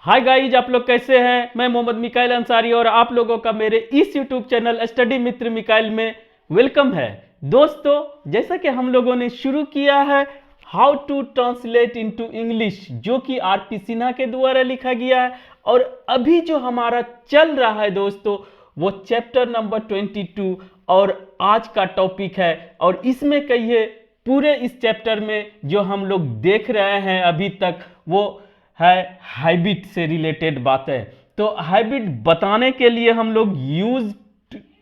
Hi guys, आप लोग कैसे हैं। मैं मोहम्मद मिकाइल अंसारी और आप लोगों का मेरे इस यूट्यूब चैनल स्टडी मित्र मिकाइल में वेलकम है। दोस्तों, जैसा कि हम लोगों ने शुरू किया है how to translate into English, जो कि आरपी सिन्हा के द्वारा लिखा गया है, और अभी जो हमारा चल रहा है दोस्तों वो चैप्टर नंबर 22 और आज का टॉपिक है। और इसमें कहिए पूरे इस चैप्टर में जो हम लोग देख रहे हैं अभी तक वो है हैबिट से रिलेटेड बातें। तो हैबिट बताने के लिए हम लोग यूज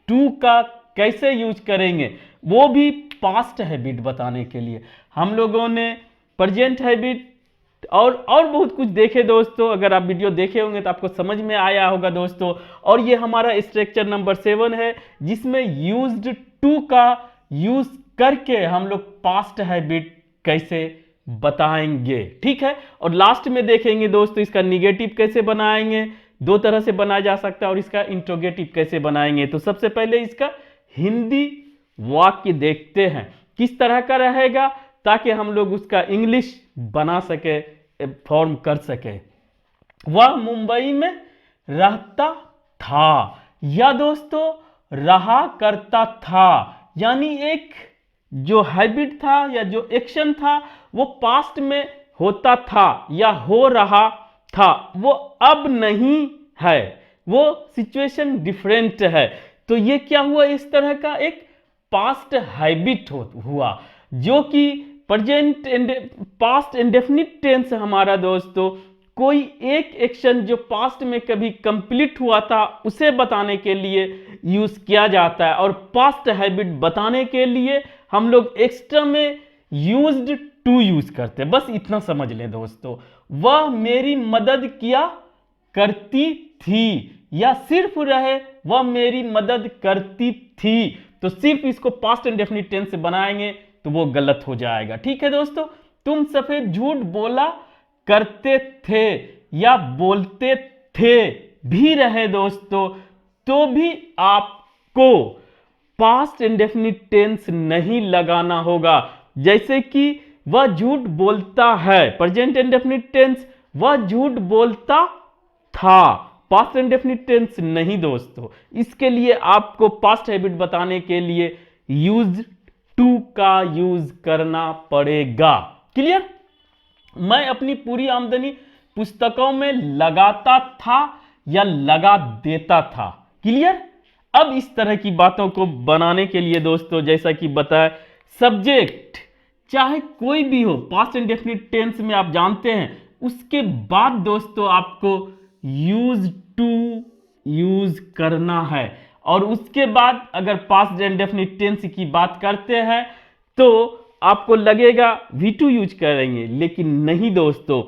टू का कैसे यूज करेंगे, वो भी पास्ट हैबिट बताने के लिए हम लोगों ने प्रेजेंट हैबिट और बहुत कुछ देखे दोस्तों। अगर आप वीडियो देखे होंगे तो आपको समझ में आया होगा दोस्तों। और ये हमारा स्ट्रक्चर नंबर 7 है जिसमें यूज्ड टू का यूज करके हम लोग पास्ट हैबिट कैसे बताएंगे, ठीक है। और लास्ट में देखेंगे दोस्तों इसका निगेटिव कैसे बनाएंगे, दो तरह से बनाया जा सकता है, और इसका इंट्रोगेटिव कैसे बनाएंगे। तो सबसे पहले इसका हिंदी वाक्य देखते हैं किस तरह का रहेगा, ताकि हम लोग उसका इंग्लिश बना सके, फॉर्म कर सके। वह मुंबई में रहता था या दोस्तों रहा करता था, यानी एक जो हैबिट था या जो एक्शन था वो पास्ट में होता था या हो रहा था, वो अब नहीं है, वो सिचुएशन डिफरेंट है। तो ये क्या हुआ, इस तरह का एक पास्ट हैबिट हुआ, जो कि present and past indefinite tense हमारा दोस्तों कोई एक एक्शन जो पास्ट में कभी कंप्लीट हुआ था उसे बताने के लिए यूज किया जाता है। और पास्ट हैबिट बताने के लिए हम लोग एक्स्ट्रा में यूज्ड टू यूज करते हैं। बस इतना समझ लें दोस्तों, वह मेरी मदद किया करती थी, या सिर्फ रहे वह मेरी मदद करती थी, तो सिर्फ इसको पास्ट इंडेफिनिट टेंस से बनाएंगे तो वो गलत हो जाएगा, ठीक है दोस्तों। तुम सफेद झूठ बोला करते थे या बोलते थे भी रहे दोस्तों, तो भी आपको पास्ट इंडेफिनिट टेंस नहीं लगाना होगा। जैसे कि वह झूठ बोलता है, प्रेजेंट इंडेफिनिट टेंस, वह झूठ बोलता था, पास्ट इंडेफिनिट टेंस नहीं दोस्तों। इसके लिए आपको पास्ट हैबिट बताने के लिए यूज टू का यूज करना पड़ेगा। क्लियर। मैं अपनी पूरी आमदनी पुस्तकों में लगाता था या लगा देता था। क्लियर। अब इस तरह की बातों को बनाने के लिए दोस्तों, जैसा कि बताया, सब्जेक्ट चाहे कोई भी हो, पास्ट इंडेफिनिट टेंस में आप जानते हैं, उसके बाद दोस्तों आपको यूज टू यूज करना है। और उसके बाद अगर पास्ट इंडेफिनिट टेंस की बात करते हैं तो आपको लगेगा V2 यूज करेंगे, लेकिन नहीं दोस्तों।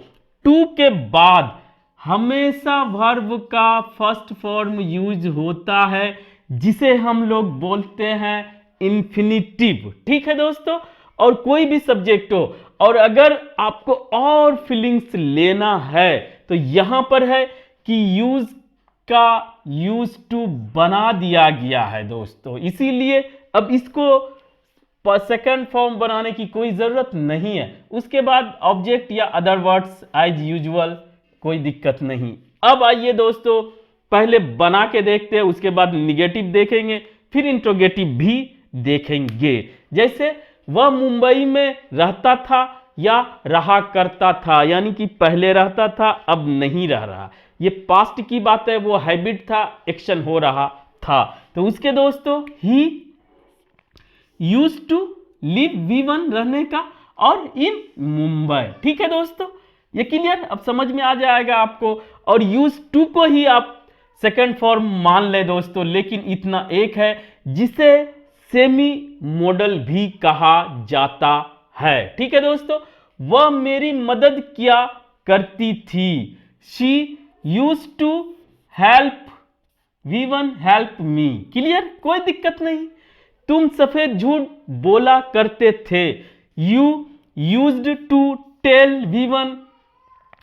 टू के बाद हमेशा वर्ब का फर्स्ट फॉर्म यूज होता है, जिसे हम लोग बोलते हैं इंफिनिटिव, ठीक है दोस्तों। और कोई भी सब्जेक्ट हो, और अगर आपको और फीलिंग्स लेना है तो यहां पर है कि यूज का यूज टू बना दिया गया है दोस्तों, इसीलिए अब इसको सेकंड फॉर्म बनाने की कोई जरूरत नहीं है। उसके बाद ऑब्जेक्ट या अदर वर्ड्स एज यूजुअल, कोई दिक्कत नहीं। अब आइए दोस्तों पहले बना के देखते हैं, उसके बाद निगेटिव देखेंगे, फिर इंट्रोगेटिव भी देखेंगे। जैसे वह मुंबई में रहता था या रहा करता था, यानी कि पहले रहता था अब नहीं रह रहा, ये पास्ट की बात है, वो हैबिट था, एक्शन हो रहा था। तो उसके दोस्तों ही यूज टू लिव V1 रहने का, और इन मुंबई, ठीक है दोस्तों। ये क्लियर, अब समझ में आ जाएगा आपको। और यूज टू को ही आप सेकंड फॉर्म मान ले दोस्तों, लेकिन इतना एक है जिसे सेमी मॉडल भी कहा जाता है, ठीक है दोस्तों। वह मेरी मदद किया करती थी, she use to help V1 help me. Clear, कोई दिक्कत नहीं। तुम सफेद झूठ बोला करते थे, you used to tell V1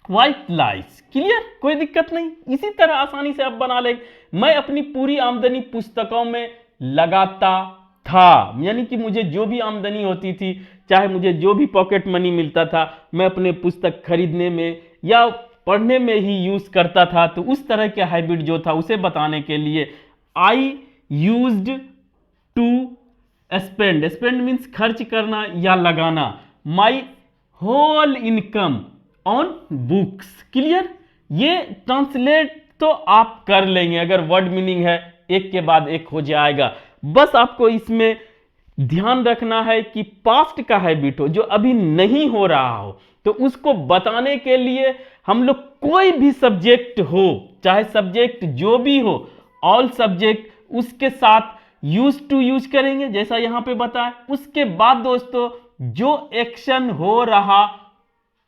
white lies. Clear, कोई दिक्कत नहीं। इसी तरह आसानी से आप बना लेंगे। मैं अपनी पूरी आमदनी पुस्तकों में लगाता था, यानी कि मुझे जो भी आमदनी होती थी, चाहे मुझे जो भी पॉकेट मनी मिलता था, मैं अपने पुस्तक खरीदने में या पढ़ने में ही यूज करता था, तो उस तरह के हैबिट जो था उसे बताने के लिए I used to spend, spend means खर्च करना या लगाना, my whole income on books. Clear? ये ट्रांसलेट तो आप कर लेंगे, अगर वर्ड मीनिंग है एक के बाद एक हो जाएगा। बस आपको इसमें ध्यान रखना है कि पास्ट का हैबिट हो जो अभी नहीं हो रहा हो, तो उसको बताने के लिए हम लोग कोई भी सब्जेक्ट हो, चाहे सब्जेक्ट जो भी हो, ऑल सब्जेक्ट, उसके साथ यूज टू यूज करेंगे जैसा यहां पे बताया। उसके बाद दोस्तों जो एक्शन हो रहा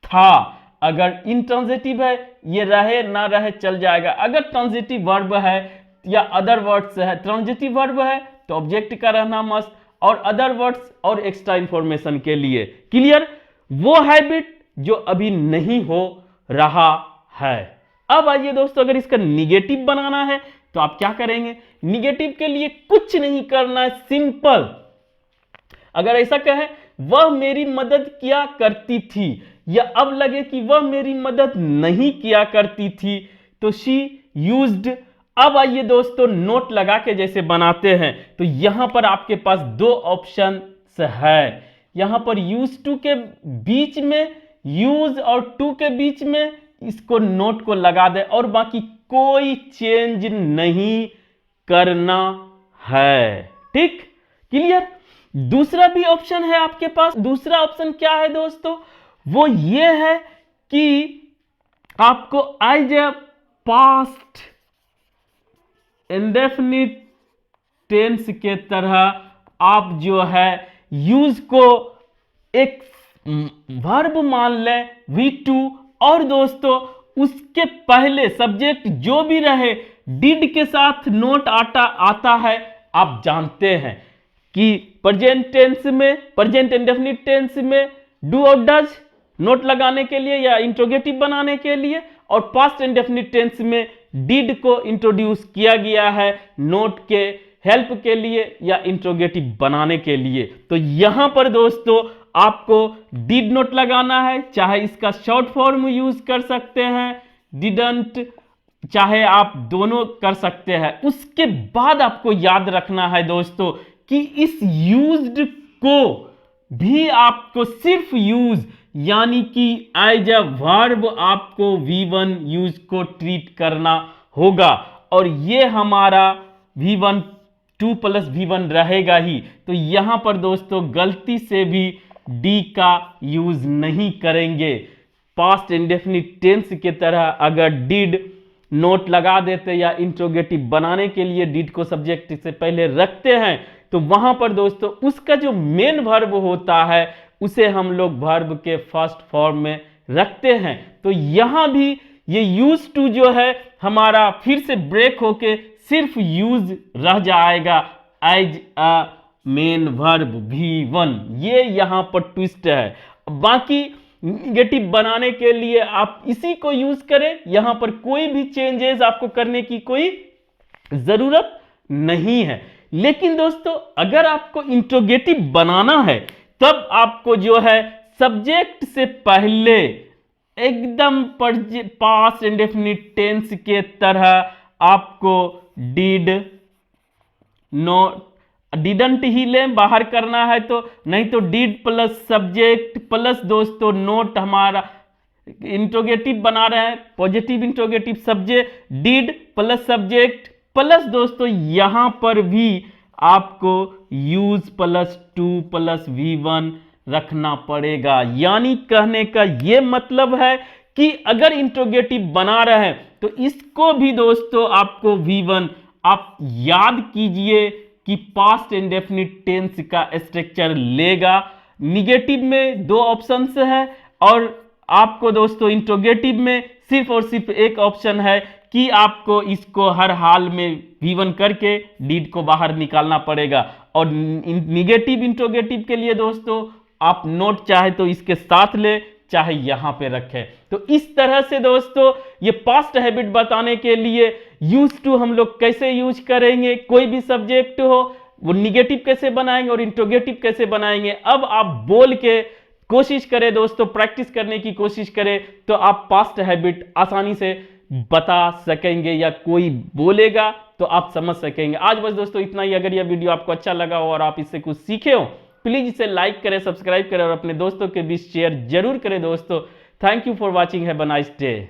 था, अगर इंट्रांजिटिव है ये रहे ना रहे चल जाएगा, अगर ट्रांजिटिव वर्ब है या अदर वर्ड्स है, ट्रांजिटिव वर्ब है तो ऑब्जेक्ट का रहना मस्ट, और अदर वर्ड्स और एक्स्ट्रा इंफॉर्मेशन के लिए। क्लियर? वो हैबिट जो अभी नहीं हो रहा है। अब आइए दोस्तों, अगर इसका निगेटिव बनाना है तो आप क्या करेंगे? निगेटिव के लिए कुछ नहीं करना है, सिंपल। अगर ऐसा कहें वह मेरी मदद किया करती थी, या अब लगे कि वह मेरी मदद नहीं किया करती थी, तो शी यूज्ड। अब आइए दोस्तों नोट लगा के जैसे बनाते हैं, तो यहां पर आपके पास दो ऑप्शन है। यहां पर यूज टू के बीच में, यूज और टू के बीच में इसको नोट को लगा दे, और बाकी कोई चेंज नहीं करना है। ठीक? क्लियर? दूसरा भी ऑप्शन है आपके पास। दूसरा ऑप्शन क्या है दोस्तों? वो ये है कि आपको as a past indefinite tense के तरह आप जो है यूज को एक वर्ब मान लें V2, और दोस्तों उसके पहले सब्जेक्ट जो भी रहे डिड के साथ नोट आता है। आप जानते हैं कि प्रेजेंट टेंस में, प्रेजेंट इंडेफिनिट टेंस में डू और डज नोट लगाने के लिए या इंट्रोगेटिव बनाने के लिए, और पास्ट इंडेफिनिट टेंस में डिड को इंट्रोड्यूस किया गया है नोट के हेल्प के लिए या इंट्रोगेटिव बनाने के लिए। तो यहां पर दोस्तों आपको डिड नोट लगाना है, चाहे इसका शॉर्ट फॉर्म यूज कर सकते हैं डिडंट, चाहे आप दोनों कर सकते हैं। उसके बाद आपको याद रखना है दोस्तों कि इस यूज्ड को भी आपको सिर्फ यूज यानी कि एज अ वर्ब आपको V1 यूज को ट्रीट करना होगा, और ये हमारा V1 2 प्लस V1 रहेगा ही। तो यहां पर दोस्तों गलती से भी डी का यूज नहीं करेंगे। पास्ट इंडेफिनिट टेंस की तरह अगर डिड नोट लगा देते या इंट्रोगेटिव बनाने के लिए डिड को सब्जेक्ट से पहले रखते हैं, तो वहां पर दोस्तों उसका जो मेन वर्ब होता है उसे हम लोग वर्ब के फर्स्ट फॉर्म में रखते हैं। तो यहां भी ये यूज टू जो है हमारा फिर से ब्रेक होके सिर्फ यूज रह जाएगा as a main verb V1। ये यहां पर ट्विस्ट है। बाकी निगेटिव बनाने के लिए आप इसी को यूज करें, यहां पर कोई भी चेंजेस आपको करने की कोई जरूरत नहीं है। लेकिन दोस्तों अगर आपको इंट्रोगेटिव बनाना है तब आपको जो है सब्जेक्ट से पहले एकदम पास्ट इंडेफिनिट टेंस के तरह आपको डिड नोट डिडंट ही लें, बाहर करना है तो, नहीं तो डिड प्लस सब्जेक्ट प्लस दोस्तों नोट, हमारा इंट्रोगेटिव बना रहे हैं positive interrogative subject, did plus subject plus दोस्तों यहां पर भी आपको use plus two plus V1 रखना पड़ेगा। यानी कहने का यह मतलब है कि अगर इंट्रोगेटिव बना रहे हैं तो इसको भी दोस्तों आपको V1, आप याद कीजिए कि पास्ट इंडेफिनिट टेंस का स्ट्रक्चर लेगा। निगेटिव में दो ऑप्शंस है और आपको दोस्तों इंट्रोगेटिव में सिर्फ और सिर्फ एक ऑप्शन है कि आपको इसको हर हाल में V1 करके डिड को बाहर निकालना पड़ेगा। और निगेटिव इंट्रोगेटिव के लिए दोस्तों आप नोट चाहे तो इसके साथ ले, चाहे यहां पे रखें। तो इस तरह से दोस्तों ये पास्ट हैबिट बताने के लिए यूज टू हम लोग कैसे यूज करेंगे, कोई भी सब्जेक्ट हो वो निगेटिव कैसे बनाएंगे और इंट्रोगेटिव कैसे बनाएंगे। अब आप बोल के कोशिश करें दोस्तों, प्रैक्टिस करने की कोशिश करें तो आप पास्ट हैबिट आसानी से बता सकेंगे, या कोई बोलेगा तो आप समझ सकेंगे। आज बस दोस्तों इतना ही। अगर यह वीडियो आपको अच्छा लगा हो और आप इससे कुछ सीखे हो, प्लीज इसे लाइक करें, सब्सक्राइब करें और अपने दोस्तों के बीच शेयर जरूर करें दोस्तों। Thank you for watching, have a nice day.